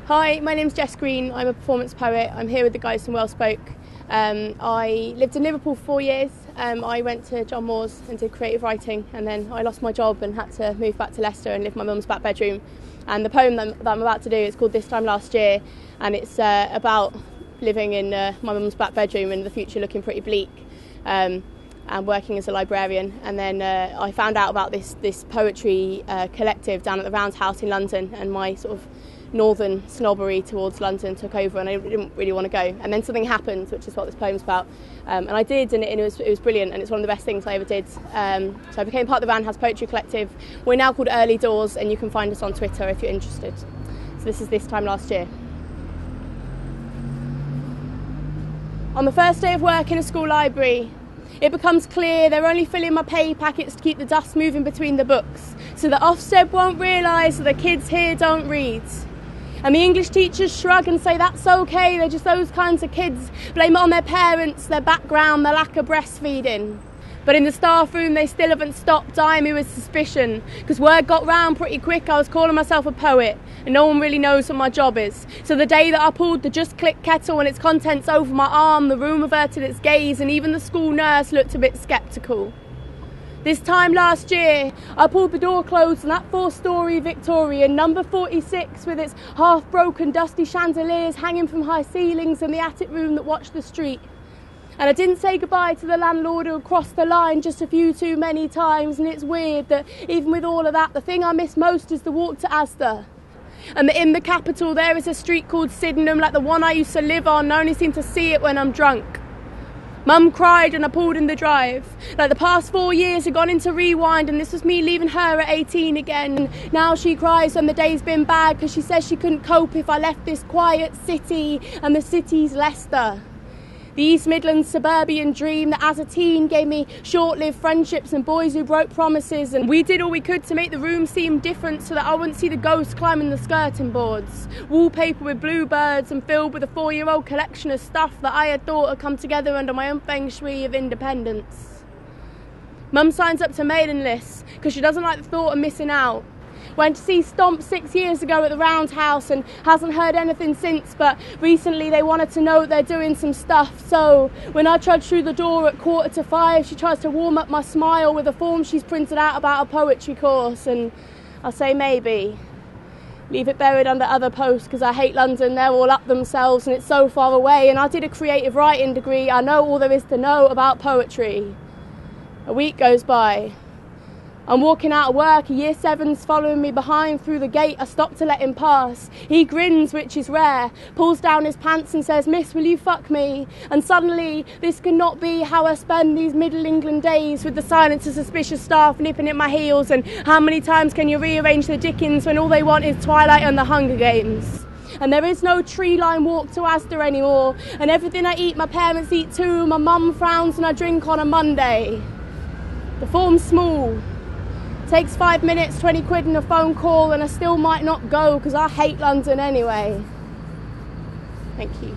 Hi, my name's Jess Green. I'm a performance poet. I'm here with the guys from Well Spoke. I lived in Liverpool for 4 years. I went to John Moore's and did creative writing, and then I lost my job and had to move back to Leicester and live in my mum's back bedroom. And the poem that I'm about to do is called This Time Last Year, and it's about living in my mum's back bedroom and the future looking pretty bleak, and working as a librarian. And then I found out about this poetry collective down at the Roundhouse in London, and my sort of northern snobbery towards London took over, and I didn't really want to go. And then something happened, which is what this poem's about, and I did, and it was brilliant, and it's one of the best things I ever did. So I became part of the Roundhouse Poetry Collective. We're now called Early Doors, and you can find us on Twitter if you're interested. So this is This Time Last Year. On the first day of work in a school library, it becomes clear they're only filling my pay packets to keep the dust moving between the books, so that Ofsted won't realise that the kids here don't read. And the English teachers shrug and say that's okay, they're just those kinds of kids. Blame it on their parents, their background, their lack of breastfeeding. But in the staff room they still haven't stopped eyeing me with suspicion, because word got round pretty quick I was calling myself a poet, and no one really knows what my job is. So the day that I pulled the Just Click kettle and its contents over my arm, the room averted its gaze, and even the school nurse looked a bit sceptical. This time last year, I pulled the door closed on that 4-storey Victorian, number 46, with its half-broken dusty chandeliers hanging from high ceilings, and the attic room that watched the street. And I didn't say goodbye to the landlord who had crossed the line just a few too many times, and it's weird that even with all of that, the thing I miss most is the walk to Asda. And that in the capital there is a street called Sydenham, like the one I used to live on, and I only seem to see it when I'm drunk. Mum cried and I pulled in the drive. Like the past 4 years had gone into rewind, and this was me leaving her at 18 again. Now she cries when the day's been bad, because she says she couldn't cope if I left this quiet city, and the city's Leicester. The East Midlands suburban dream that as a teen gave me short-lived friendships and boys who broke promises, and we did all we could to make the room seem different so that I wouldn't see the ghosts climbing the skirting boards. Wallpaper with bluebirds and filled with a 4-year-old collection of stuff that I had thought had come together under my own feng shui of independence. Mum signs up to mailing lists because she doesn't like the thought of missing out. Went to see Stomp 6 years ago at the Roundhouse and hasn't heard anything since, but recently they wanted to know they're doing some stuff. So when I trudge through the door at 4:45, she tries to warm up my smile with a form she's printed out about a poetry course, and I say maybe. Leave it buried under other posts because I hate London, they're all up themselves and it's so far away, and I did a creative writing degree, I know all there is to know about poetry. A week goes by. I'm walking out of work, a year 7's following me behind through the gate. I stop to let him pass. He grins, which is rare, pulls down his pants and says, "Miss, will you fuck me?" And suddenly, this cannot be how I spend these Middle England days, with the silence of suspicious staff nipping at my heels, and how many times can you rearrange the Dickens when all they want is Twilight and the Hunger Games? And there is no tree-line walk to Asda anymore, and everything I eat my parents eat too. My mum frowns and I drink on a Monday. The form's small. Takes 5 minutes, 20 quid and a phone call, and I still might not go because I hate London anyway. Thank you.